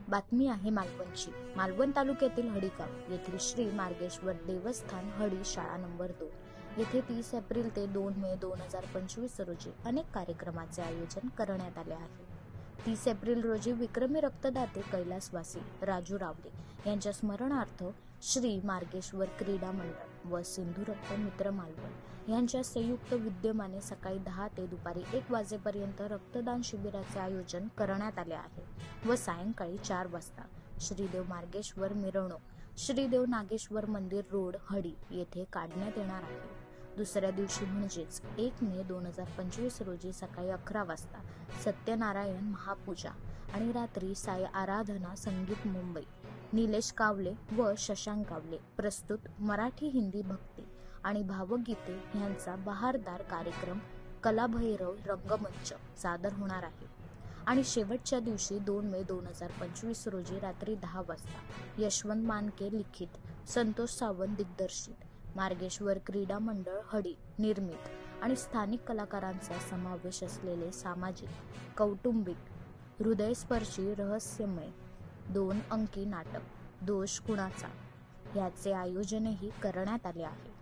बातमी आहे मालवणची। मालवण तालुक्यातील हडीगाव येथील श्री मार्गेश्वर देवस्थान हडी शाळा नंबर 2 येथे 30 एप्रिल ते 2 मे 2025 रोजी अनेक कार्यक्रमाचे आयोजन करण्यात आले आहे। 30 एप्रिल रोजी विक्रमी रक्तदाते कैलासवासी राजू रावले यांच्या स्मरणार्थ श्री मार्गेश्वर क्रीडा मंडळ व सिंधू रक्त मित्र मालवण यांच्या संयुक्त विद्यमाने सकाळी 10 ते दुपारी 1 वाजेपर्यंत रक्तदान शिबिराचे आयोजन करण्यात आले आहे व सायंकाळी 4 वाजता श्रीदेव मार्गेश्वर मिरवणूक श्रीदेव नागेश्वर मंदिर रोड हडी येथे काढण्यात येणार आहे। दुसऱ्या दिवशी म्हणजेच 1 मे 2025 रोजी सकाळी 11 वाजता सत्यनारायण महापूजा आणि रात्री साई आराधना संगीत मुंबई निलेश कावले व शशांक कावले प्रस्तुत मराठी हिंदी भक्ती आणि भावगीते यांचा बहारदार कार्यक्रम कलाभैरव रंगमंच सादर होणार आहे। आणि शेवटच्या दिवशी 2 मे 2025 रोजी रात्री 10 वाजता यशवंत मानके लिखित संतोष सावंत दिग्दर्शित मार्गेश्वर क्रीडा मंडळ हडी निर्मित आणि स्थानिक कलाकारांचा समावेश असलेले सामाजिक कौटुंबिक हृदयस्पर्शी रहस्यमय 2 अंकी नाटक दोष कुणाचा याचे आयोजनही करण्यात आले आहे।